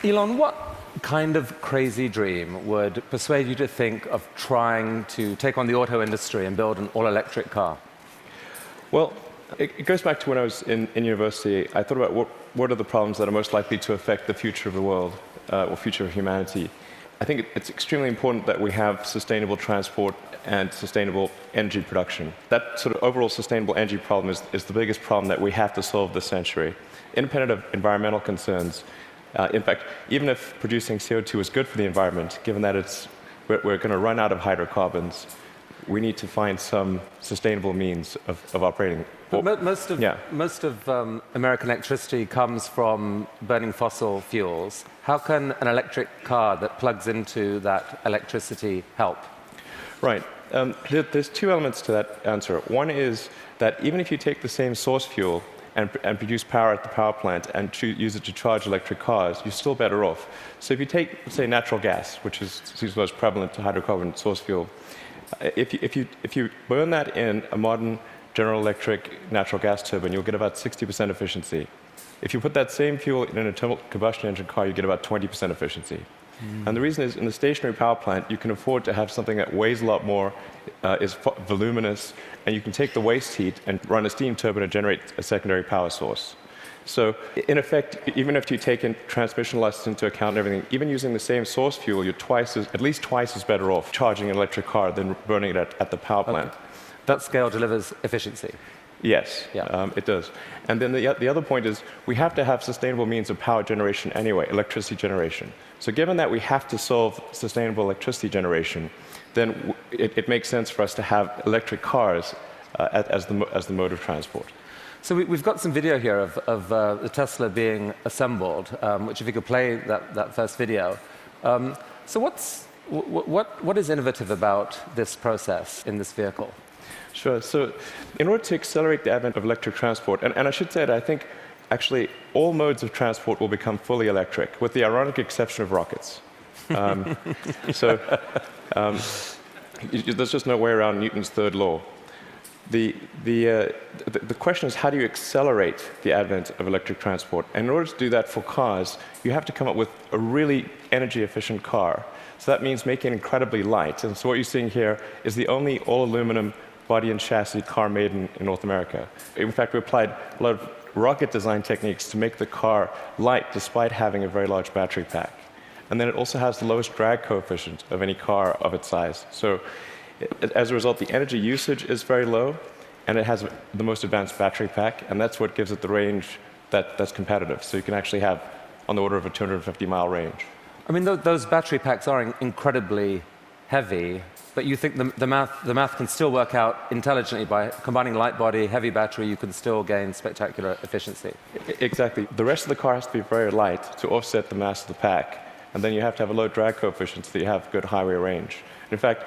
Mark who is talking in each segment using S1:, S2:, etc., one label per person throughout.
S1: Elon, what kind of crazy dream would persuade you to think of trying to take on the auto industry and build an all-electric car?
S2: Well, it goes back to when I was in university. I thought about what are the problems that are most likely to affect the future of the world, or future of humanity. I think it's extremely important that we have sustainable transport and sustainable energy production. That sort of overall sustainable energy problem is the biggest problem that we have to solve this century, independent of environmental concerns. In fact, even if producing CO2 is good for the environment, given that we're going to run out of hydrocarbons, we need to find some sustainable means of operating.
S1: But most of American electricity comes from burning fossil fuels. How can an electric car that plugs into that electricity help?
S2: Right. There's two elements to that answer. One is that even if you take the same source fuel and produce power at the power plant and use it to charge electric cars, you're still better off. So if you take, say, natural gas, which seems most prevalent to hydrocarbon source fuel, if you burn that in a modern General Electric natural gas turbine, you'll get about 60% efficiency. If you put that same fuel in an internal combustion engine car, you get about 20% efficiency. And the reason is, in the stationary power plant, you can afford to have something that weighs a lot more, is voluminous, and you can take the waste heat and run a steam turbine and generate a secondary power source. So, in effect, even if you take in transmission losses into account and everything, even using the same source fuel, you're at least twice as better off charging an electric car than burning it at the power plant.
S1: Okay. That scale delivers efficiency.
S2: Yes, it does. And then the other point is we have to have sustainable means of power generation anyway, electricity generation. So given that we have to solve sustainable electricity generation, then it makes sense for us to have electric cars as the mode of transport.
S1: So we've got some video here of the Tesla being assembled, which if you could play that first video. So what is innovative about this process in this vehicle?
S2: Sure. So in order to accelerate the advent of electric transport, and I should say that I think actually all modes of transport will become fully electric, with the ironic exception of rockets. There's just no way around Newton's third law. The question is, how do you accelerate the advent of electric transport? And in order to do that for cars, you have to come up with a really energy-efficient car. So that means making it incredibly light. And so what you're seeing here is the only all-aluminum body and chassis car made in North America. In fact, we applied a lot of rocket design techniques to make the car light despite having a very large battery pack. And then it also has the lowest drag coefficient of any car of its size. So as a result, the energy usage is very low, and it has the most advanced battery pack, and that's what gives it the range that's competitive. So you can actually have on the order of a 250-mile range.
S1: I mean, those battery packs are incredibly heavy, but you think the math can still work out intelligently by combining light body, heavy battery, you can still gain spectacular efficiency.
S2: Exactly. The rest of the car has to be very light to offset the mass of the pack, and then you have to have a low drag coefficient so that you have good highway range. In fact,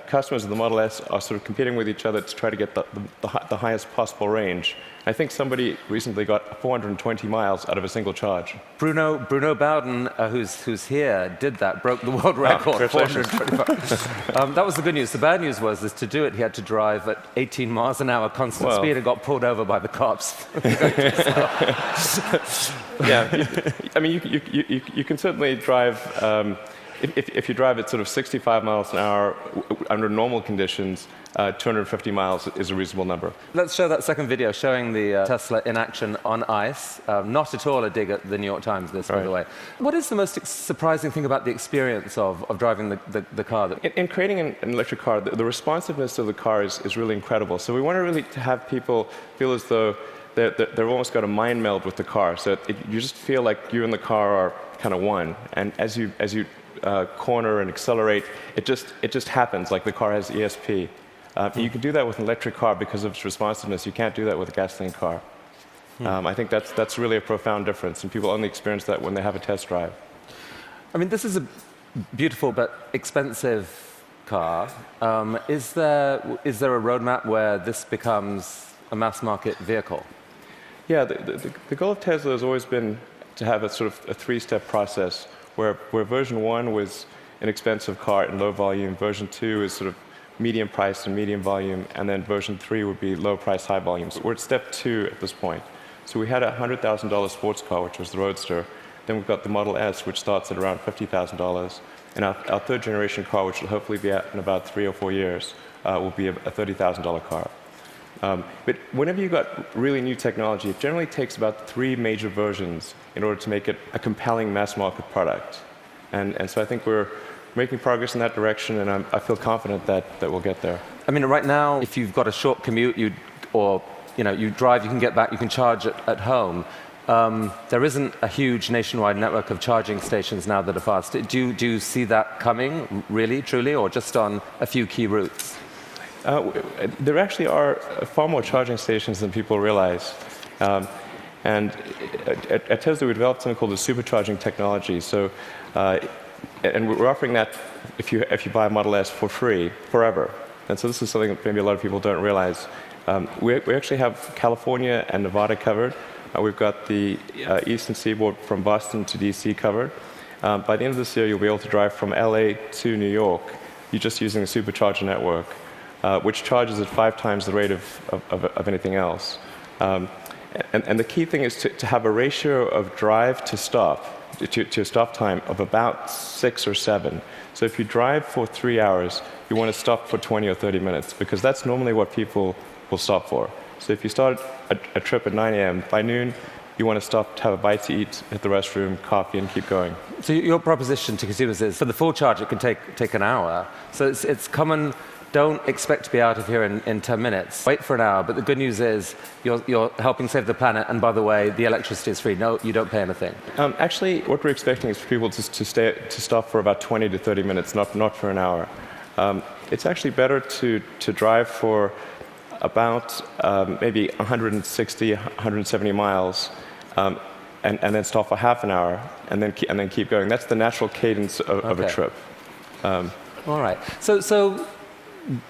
S2: customers of the Model S are sort of competing with each other to try to get the highest possible range. I think somebody recently got 420 miles out of a single charge.
S1: Bruno Bowden, who's here, did that, broke the world record. 425. That was the good news. The bad news was to do it, he had to drive at 18 miles an hour constant speed and got pulled over by the cops.
S2: Yeah, I mean, you can certainly drive. If you drive at sort of 65 miles an hour under normal conditions, 250 miles is a reasonable number.
S1: Let's show that second video showing the Tesla in action on ice. Not at all a dig at the New York Times, this, by the way. What is the most surprising thing about the experience of driving the car?
S2: In creating an electric car, the responsiveness of the car is really incredible. So we want to really have people feel as though they've almost got a mind meld with the car. So you just feel like you and the car are kind of one. And as you corner and accelerate, it just happens, like the car has ESP. You can do that with an electric car because of its responsiveness. You can't do that with a gasoline car. I think that's really a profound difference, and people only experience that when they have a test drive.
S1: I mean, this is a beautiful but expensive car. Is there a roadmap where this becomes a mass market vehicle?
S2: Yeah, the goal of Tesla has always been to have a sort of a three-step process where version 1 was an expensive car in low volume, version 2 is sort of medium price and medium volume, and then version 3 would be low price, high volume. So we're at step 2 at this point. So we had a $100,000 sports car, which was the Roadster. Then we've got the Model S, which starts at around $50,000. And our third generation car, which will hopefully be out in about 3 or 4 years, will be a $30,000 car. But whenever you've got really new technology, it generally takes about 3 major versions in order to make it a compelling mass market product. And so I think we're making progress in that direction, and I feel confident that we'll get there.
S1: I mean, right now, if you've got a short commute, you drive, you can get back, you can charge at home. There isn't a huge nationwide network of charging stations now that are fast. Do you see that coming, really, truly, or just on a few key routes?
S2: There actually are far more charging stations than people realize. And at Tesla, we developed something called the supercharging technology. So, and we're offering that if you buy a Model S for free, forever. And so this is something that maybe a lot of people don't realize. We actually have California and Nevada covered. We've got the eastern seaboard from Boston to DC covered. By the end of this year, you'll be able to drive from LA to New York. You're just using the supercharger network, which charges at 5 times the rate of anything else. And the key thing is to have a ratio of drive to stop, to a stop time of about 6 or 7. So if you drive for 3 hours, you want to stop for 20 or 30 minutes, because that's normally what people will stop for. So if you start a trip at 9 a.m., by noon, you want to stop to have a bite to eat, hit the restroom, coffee, and keep going.
S1: So your proposition to consumers is, for the full charge, it can take an hour. So it's common. Don't expect to be out of here in 10 minutes. Wait for an hour, but the good news is you're helping save the planet, and by the way, the electricity is free. No, you don't pay anything.
S2: Actually, what we're expecting is for people to stop for about 20 to 30 minutes, not for an hour. It's actually better to drive for about maybe 160, 170 miles, and then stop for half an hour, and then keep going. That's the natural cadence of a trip.
S1: All right. So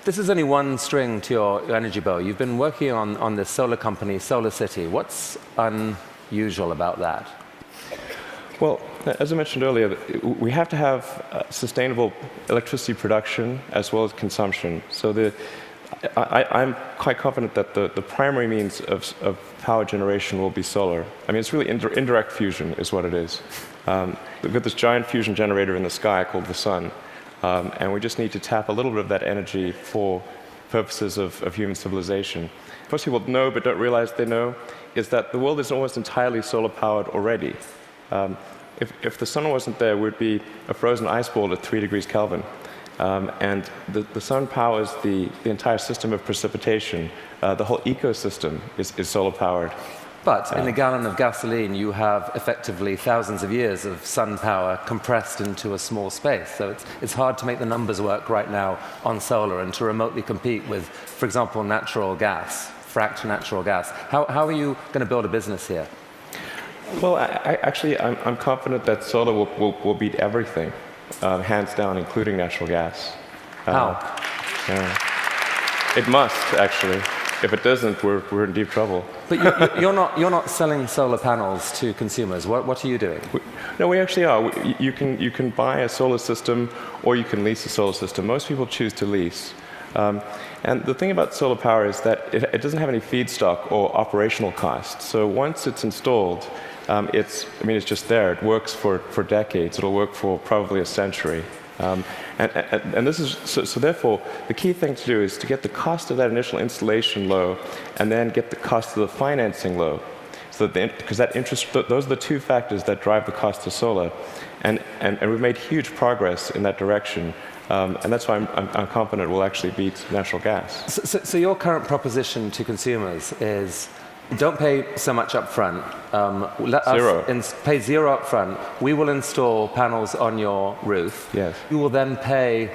S1: this is only one string to your energy bow. You've been working on this solar company, SolarCity. What's unusual about that?
S2: Well, as I mentioned earlier, we have to have sustainable electricity production as well as consumption. So I'm quite confident that the primary means of power generation will be solar. I mean, it's really indirect fusion is what it is. We've got this giant fusion generator in the sky called the sun. And we just need to tap a little bit of that energy for purposes of human civilization. Most people know but don't realize they know is that the world is almost entirely solar-powered already. If the sun wasn't there, we'd be a frozen ice ball at 3 degrees Kelvin. And the sun powers the entire system of precipitation. The whole ecosystem is solar-powered.
S1: But in a gallon of gasoline, you have effectively thousands of years of sun power compressed into a small space. So it's hard to make the numbers work right now on solar and to remotely compete with, for example, natural gas, fracked natural gas. How are you going to build a business here?
S2: Well, I'm confident that solar will beat everything, hands down, including natural gas.
S1: How?
S2: It must, actually. If it doesn't, we're in deep trouble.
S1: But you're not selling solar panels to consumers. What are you doing?
S2: No, we actually are. You can buy a solar system, or you can lease a solar system. Most people choose to lease. And the thing about solar power is that it doesn't have any feedstock or operational costs. So once it's installed, it's just there. It works for decades. It'll work for probably a century. And this is so therefore the key thing to do is to get the cost of that initial installation low, and then get the cost of the financing low, so that because that interest, those are the two factors that drive the cost of solar, and we've made huge progress in that direction, and that's why I'm confident we'll actually beat natural gas.
S1: So your current proposition to consumers is, don't pay so much up front. Pay zero up front. We will install panels on your roof.
S2: Yes.
S1: You will then pay.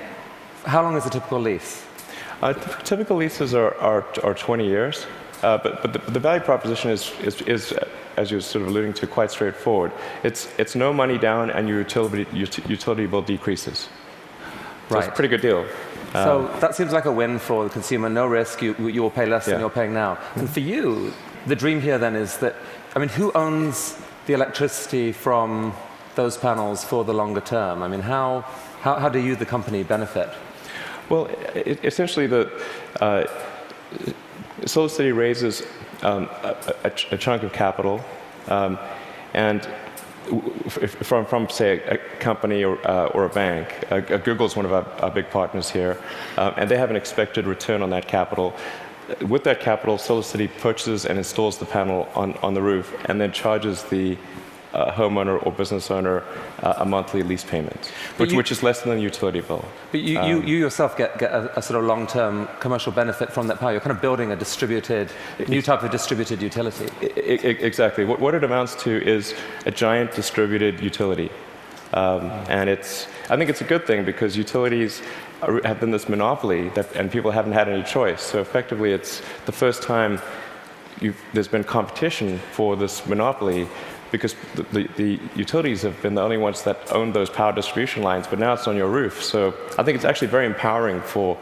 S1: How long is a typical lease?
S2: Typical leases are 20 years. But the value proposition is, as you're sort of alluding to, quite straightforward. It's no money down, and your utility bill decreases. So
S1: Right.
S2: It's a pretty good deal.
S1: So that seems like a win for the consumer. No risk. You will pay less than you're paying now. And for you, the dream here then is that, I mean, who owns the electricity from those panels for the longer term? I mean, how do you, the company, benefit?
S2: Well, essentially, SolarCity raises a chunk of capital, and from say a company or a bank. Google's one of our big partners here, and they have an expected return on that capital. With that capital, SolarCity purchases and installs the panel on the roof, and then charges the homeowner or business owner a monthly lease payment, which is less than the utility bill.
S1: But you yourself get a sort of long-term commercial benefit from that power. You're kind of building a new type of distributed utility.
S2: Exactly. What it amounts to is a giant distributed utility. And I think it's a good thing, because utilities have been this monopoly, and people haven't had any choice. So effectively, it's the first time there's been competition for this monopoly, because the utilities have been the only ones that own those power distribution lines, but now it's on your roof. So I think it's actually very empowering for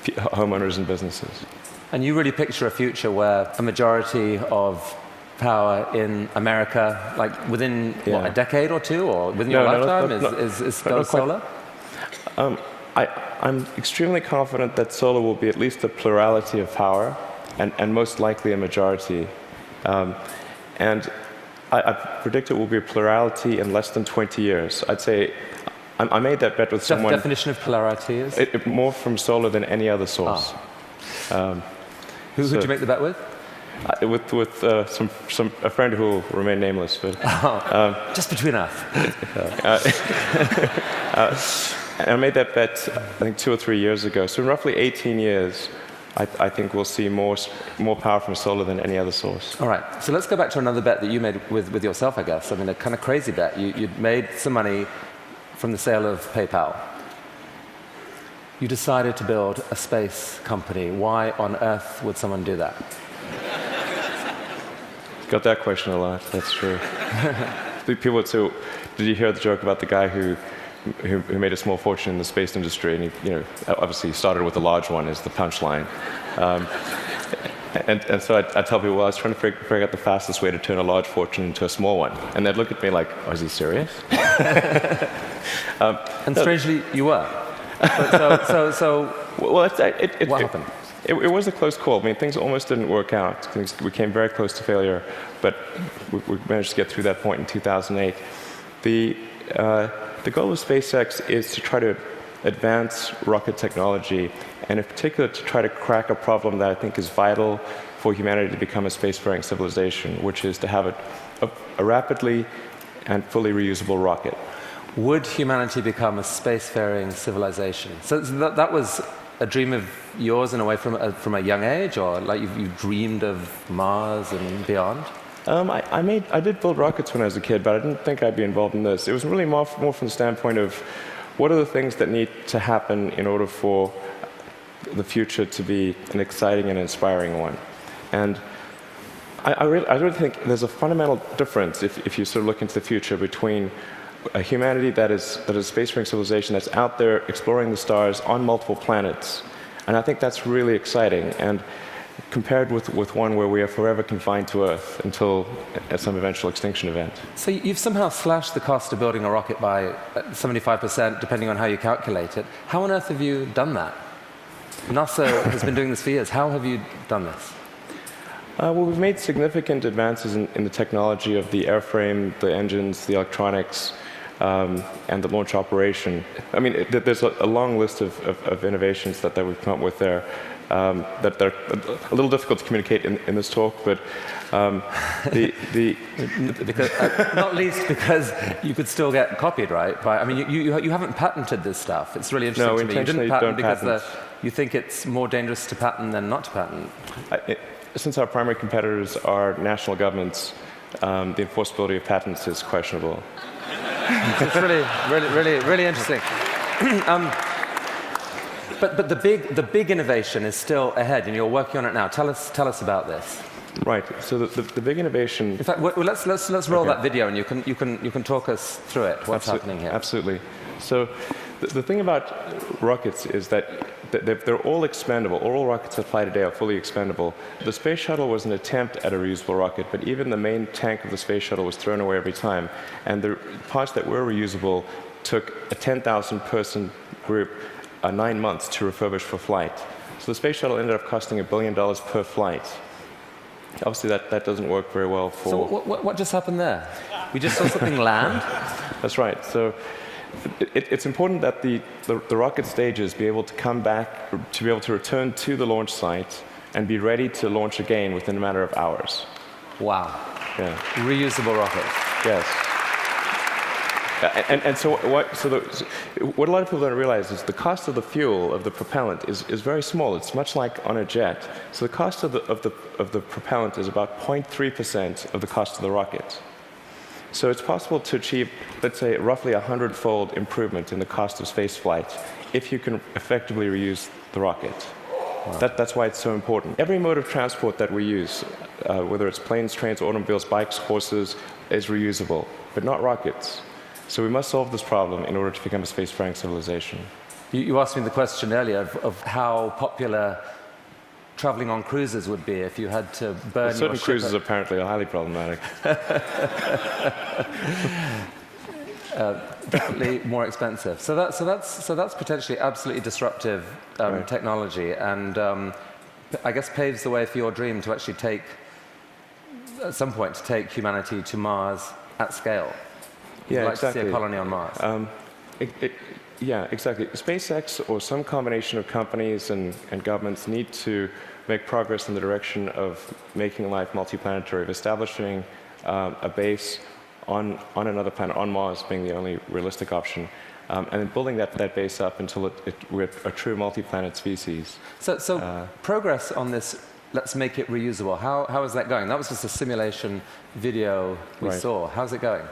S2: homeowners and businesses.
S1: And you really picture a future where a majority of power in America, like within a decade or two, or within your lifetime, is solar?
S2: I'm extremely confident that solar will be at least a plurality of power, and most likely a majority. And I predict it will be a plurality in less than 20 years. I'd say I made that bet with someone.
S1: The definition of plurality is?
S2: More from solar than any other source.
S1: Who did you make the bet with?
S2: With a friend who will remain nameless. But,
S1: just between us.
S2: And I made that bet, I think, 2 or 3 years ago. So in roughly 18 years, I think we'll see more power from solar than any other source.
S1: All right. So let's go back to another bet that you made with yourself, I guess. I mean, a kind of crazy bet. You'd made some money from the sale of PayPal. You decided to build a space company. Why on earth would someone do that?
S2: Got that question a lot. That's true. People would say, "Did you hear the joke about the guy who made a small fortune in the space industry?" And he, obviously started with a large one as the punchline. And so I tell people, well, I was trying to figure out the fastest way to turn a large fortune into a small one. And they'd look at me like, oh, is he serious?
S1: And strangely, you were. What happened?
S2: It was a close call. I mean, things almost didn't work out. We came very close to failure, but we managed to get through that point in 2008. The goal of SpaceX is to try to advance rocket technology, and in particular to try to crack a problem that I think is vital for humanity to become a spacefaring civilization, which is to have a rapidly and fully reusable rocket.
S1: Would humanity become a spacefaring civilization? So that was a dream of yours in a way from a young age, or like you dreamed of Mars and beyond?
S2: I did build rockets when I was a kid, but I didn't think I'd be involved in this. It was really more from the standpoint of what are the things that need to happen in order for the future to be an exciting and inspiring one. And I really think there's a fundamental difference if you sort of look into the future between a humanity that is a spacefaring civilization that's out there exploring the stars on multiple planets. And I think that's really exciting. And compared with one where we are forever confined to Earth until at some eventual extinction event.
S1: So you've somehow slashed the cost of building a rocket by 75%, depending on how you calculate it. How on earth have you done that? NASA has been doing this for years. How have you done this?
S2: Well, we've made significant advances in the technology of the airframe, the engines, the electronics, and the launch operation. I mean, there's a long list of innovations that we've come up with there. That they're a little difficult to communicate in this talk, but
S1: because, not least because you could still get copied, right? I mean, you haven't patented this stuff. It's really interesting to me. You didn't patent because you think it's more dangerous to patent than not to patent.
S2: Since our primary competitors are national governments, the enforceability of patents is questionable.
S1: It's really interesting. But the big innovation is still ahead, and you're working on it now. Tell us about this.
S2: Right. So the big innovation.
S1: In fact, let's roll that video, and you can talk us through it. What's happening here?
S2: Absolutely. So The thing about rockets is that they're all expendable. All rockets that fly today are fully expendable. The space shuttle was an attempt at a reusable rocket, but even the main tank of the space shuttle was thrown away every time. And the parts that were reusable took a 10,000-person group 9 months to refurbish for flight. So the space shuttle ended up costing $1 billion per flight. Obviously, that doesn't work very well for...
S1: So what just happened there? We just saw something land?
S2: That's right. So it's important that the rocket stages be able to come back, to be able to return to the launch site and be ready to launch again within a matter of hours.
S1: Wow.
S2: Yeah.
S1: Reusable rocket.
S2: Yes. So what a lot of people don't realize is the cost of the fuel, of the propellant, is very small. It's much like on a jet. So the cost of the propellant is about 0.3% of the cost of the rocket. So it's possible to achieve, let's say, roughly 100-fold improvement in the cost of spaceflight if you can effectively reuse the rocket. Wow. That's why it's so important. Every mode of transport that we use, whether it's planes, trains, automobiles, bikes, horses, is reusable, but not rockets. So we must solve this problem in order to become a spacefaring civilization.
S1: You asked me the question earlier of how popular traveling on cruises would be if you had to burn
S2: certain
S1: your ship.
S2: Cruises apparently are highly problematic.
S1: Definitely more expensive. So that's potentially absolutely disruptive
S2: right.
S1: technology, and I guess paves the way for your dream to actually take, at some point, to take humanity to Mars at scale.
S2: Yeah,
S1: like
S2: exactly.
S1: To see a colony on Mars.
S2: Yeah, exactly. SpaceX or some combination of companies and governments need to make progress in the direction of making life multiplanetary, of establishing a base on another planet, on Mars being the only realistic option, and then building that base up until we're a true multi-planet species.
S1: So progress on this, let's make it reusable. How is that going? That was just a simulation video we
S2: right.
S1: saw. How's it going?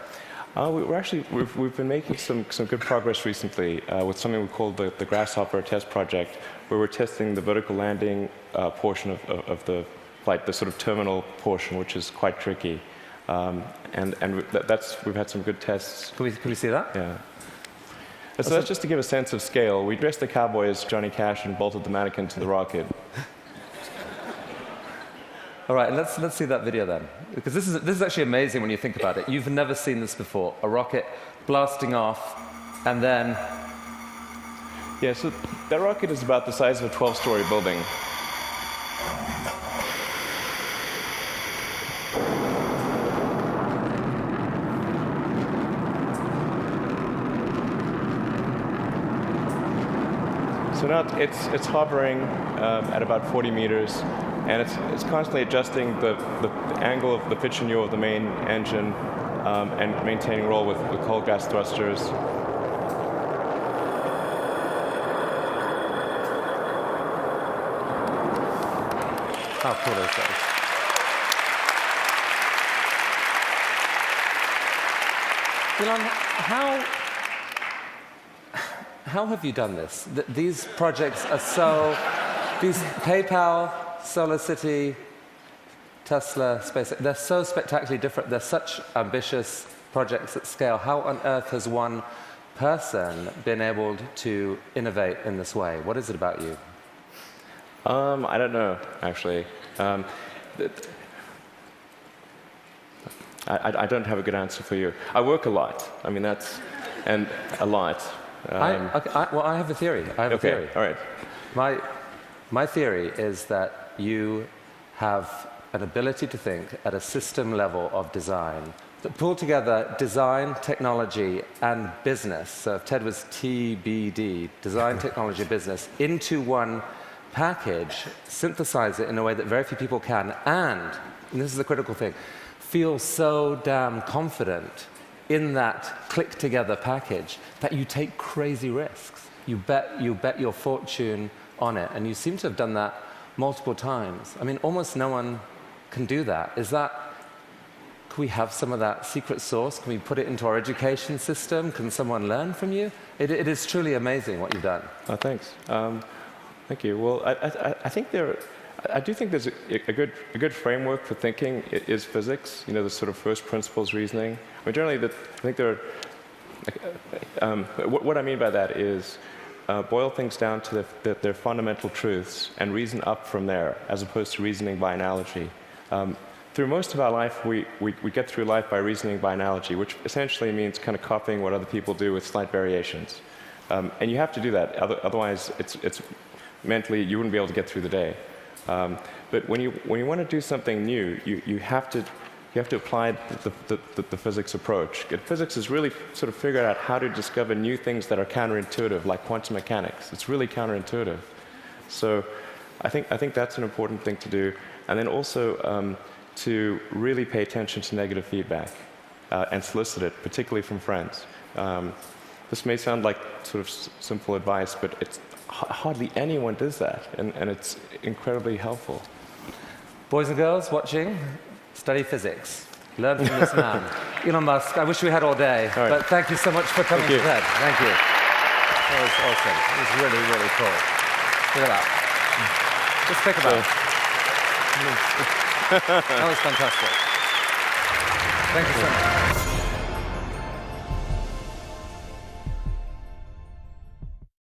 S2: We've been making some good progress recently with something we call the Grasshopper test project, where we're testing the vertical landing portion of the flight, the sort of terminal portion, which is quite tricky. We've had some good tests.
S1: Can we see that?
S2: Yeah. So that's just to give a sense of scale. We dressed the cowboy as Johnny Cash and bolted the mannequin to the rocket.
S1: All right, let's see that video then, because this is actually amazing when you think about it. You've never seen this before: a rocket blasting off, and then.
S2: Yeah, so that rocket is about the size of a 12-story building. So now it's hovering at about 40 meters. And it's constantly adjusting the angle of the pitch and yaw of the main engine and maintaining roll with cold gas thrusters.
S1: How cool is that? Elon, how have you done this? These projects are so... These PayPal, SolarCity, Tesla, SpaceX, they're so spectacularly different. They're such ambitious projects at scale. How on earth has one person been able to innovate in this way? What is it about you?
S2: I don't know, actually. I don't have a good answer for you. I work a lot. I mean, and a lot.
S1: Well, I have a theory.
S2: Okay, all right.
S1: My theory is that you have an ability to think at a system level of design that pull together design, technology, and business. So if TED was TBD, design, technology, business, into one package, synthesize it in a way that very few people can, and this is the critical thing, feel so damn confident in that click-together package that you take crazy risks. You bet your fortune on it, and you seem to have done that multiple times. I mean, almost no one can do that. Can we have some of that secret sauce? Can we put it into our education system? Can someone learn from you? It is truly amazing what you've done.
S2: Oh, thanks. Thank you. Well, I think I do think there's a good framework for thinking. It is physics, the sort of first principles reasoning. I mean, generally, I think there are What I mean by that is boil things down to their fundamental truths and reason up from there, as opposed to reasoning by analogy. Through most of our life, we get through life by reasoning by analogy, which essentially means kind of copying what other people do with slight variations. And you have to do that, otherwise it's mentally you wouldn't be able to get through the day. But when you want to do something new, you have to apply the physics approach. Physics is really sort of figuring out how to discover new things that are counterintuitive, like quantum mechanics. It's really counterintuitive. So I think that's an important thing to do. And then also to really pay attention to negative feedback and solicit it, particularly from friends. This may sound like sort of simple advice, but it's hardly anyone does that, and it's incredibly helpful.
S1: Boys and girls watching, study physics. Learn from this man. Elon Musk, I wish we had all day,
S2: all right.
S1: But thank you so much for coming to TED. Thank you. That was awesome. It was really, really cool. Look at that. Just think about it. That was fantastic. Thank you so much.